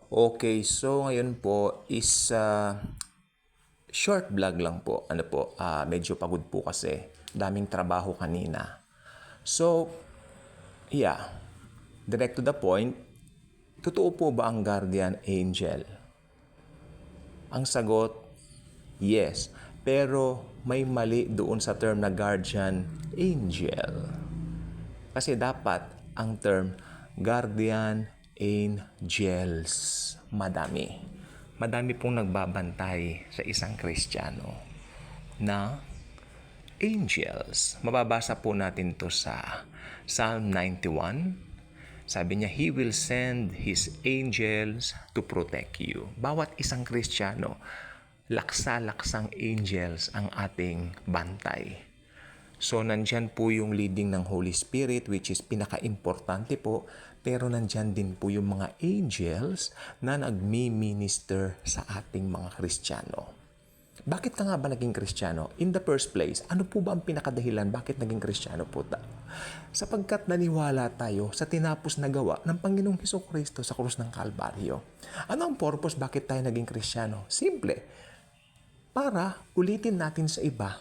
Okay, so ngayon po is short vlog lang po. Medyo pagod po kasi. Daming trabaho kanina. So, yeah. Direct to the point. Totoo po ba ang guardian angel? Ang sagot, yes. Pero may mali doon sa term na guardian angel. Kasi dapat ang term guardian angels. Madami. Madami pong nagbabantay sa isang Kristiyano na angels. Mababasa po natin to sa Psalm 91. Sabi niya, He will send His angels to protect you. Bawat isang Kristiyano, laksa-laksang angels ang ating bantay. So, nandyan po yung leading ng Holy Spirit, which is pinaka-importante po. Pero nandyan din po yung mga angels na nagmi-minister sa ating mga Kristiyano. Bakit ka nga ba naging Kristiyano? In the first place, ano po ba ang pinakadahilan bakit naging Kristiyano po tayo? Sapagkat naniwala tayo sa tinapos na gawa ng Panginoong Hesukristo sa krus ng Kalbaryo. Ano ang purpose bakit tayo naging Kristiyano? Simple. Para ulitin natin sa iba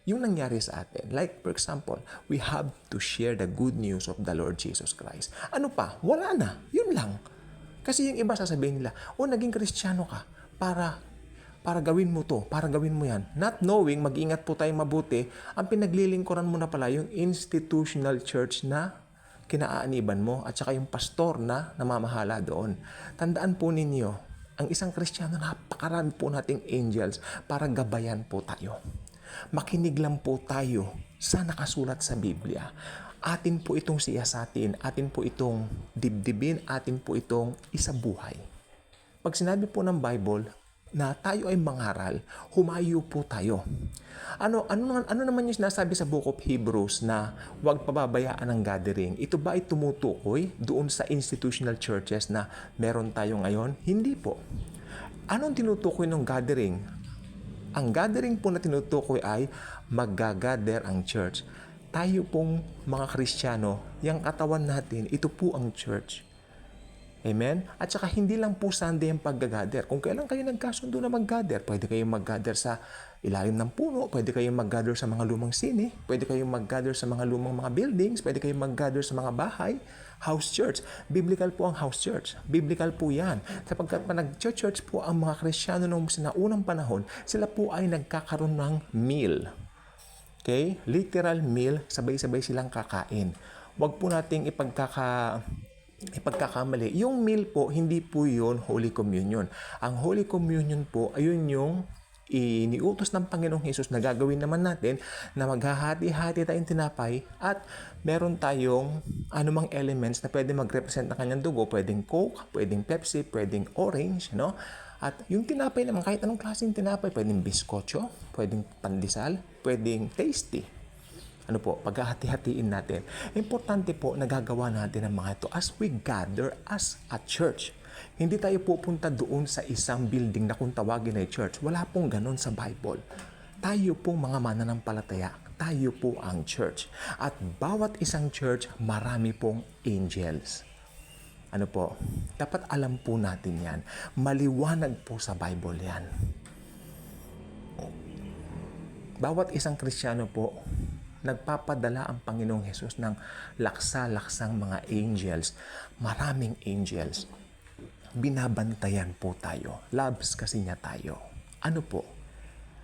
yung nangyari sa atin. Like, for example, we have to share the good news of the Lord Jesus Christ. Ano pa? Wala na. Yun lang. Kasi yung iba sasabihin nila, naging Kristiyano ka para gawin mo to, para gawin mo yan. Not knowing, mag-ingat po tayong mabuti, ang pinaglilingkuran mo na pala yung institutional church na kinaaaniban mo at saka yung pastor na namamahala doon. Tandaan po ninyo, ang isang Kristiyano, napakarami po nating angels para gabayan po tayo. Makinig lang po tayo sa nakasulat sa Biblia. Atin po itong siyasatin, atin po itong dibdibin, atin po itong isabuhay. Pag sinabi po ng Bible na tayo ay mangaral, humayo po tayo. Ano naman yung sinasabi sa Book of Hebrews na huwag pababayaan ang gathering? Ito ba ay tumutukoy doon sa institutional churches na meron tayo ngayon? Hindi po. Anong tinutukoy ng gathering? Ang gathering po na tinutukoy ay maggagather ang church. Tayo pong mga Kristiyano, yung katawan natin, ito po ang church. Amen? At saka hindi lang po Sunday ang pag-gather. Kung kailan kayo nagkasundo na mag-gather, pwede kayong mag-gather sa ilalim ng puno, pwede kayong mag-gather sa mga lumang sine, pwede kayong mag-gather sa mga lumang mga buildings, pwede kayong mag-gather sa mga bahay, house church. Biblical po ang house church. Biblical po yan. Sapagkat pa nag-church po ang mga Kristiyano noong sinaunang panahon, sila po ay nagkakaroon ng meal. Okay? Literal meal, sabay-sabay silang kakain. Huwag po nating ipagkakamali. Yung meal po, hindi po yun Holy Communion. Ang Holy Communion po, ayun yung iniutos ng Panginoong Hesus na gagawin naman natin na maghahati-hati tayong tinapay at meron tayong anumang elements na pwede mag-represent ng kanyang dugo. Pwedeng Coke, pwedeng Pepsi, pwedeng orange, no? At yung tinapay naman, kahit anong klaseng tinapay, pwedeng biskotso, pwedeng pandesal, pwedeng tasty. Paghahati-hatiin natin. Importante po, nagagawa natin ang mga ito as we gather as a church. Hindi tayo pupunta doon sa isang building na kung tawagin ay church. Wala pong ganon sa Bible. Tayo pong mga mananampalataya. Tayo po ang church. At bawat isang church, marami pong angels. Dapat alam po natin yan. Maliwanag po sa Bible yan. Bawat isang Kristiyano po, nagpapadala ang Panginoong Hesus ng laksa-laksang mga angels. Maraming angels. Binabantayan po tayo. Loves kasi niya tayo.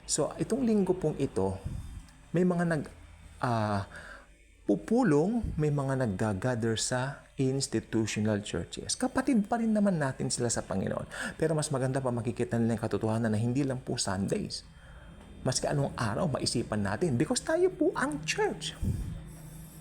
So, itong linggo pong ito, may mga pupulong, may mga naggagather sa institutional churches. Kapatid pa rin naman natin sila sa Panginoon. Pero mas maganda pa makikita nila yung katotohanan na hindi lang po Sundays. Maski anong araw, maisipan natin. Because tayo po ang church.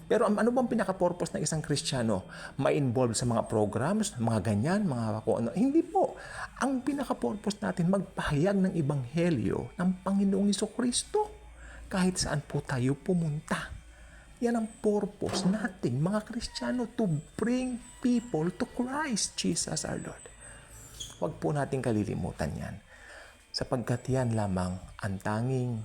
Pero ano bang pinaka-purpose ng isang Kristiyano? Ma-involve sa mga programs, mga ganyan, mga kung ano? Hindi po. Ang pinaka-purpose natin, magpahayag ng Ebanghelyo ng Panginoong Hesukristo. Kahit saan po tayo pumunta. Yan ang purpose natin, mga Kristiyano, to bring people to Christ Jesus our Lord. Huwag po natin kalilimutan yan. Sapagkat yan lamang ang tanging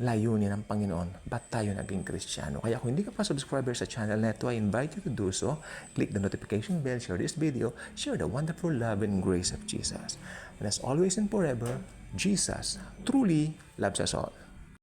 layunin ng Panginoon. Ba't tayo naging Kristiyano? Kaya kung hindi ka pa subscriber sa channel na ito, I invite you to do so. Click the notification bell, share this video, share the wonderful love and grace of Jesus. And as always and forever, Jesus truly loves us all.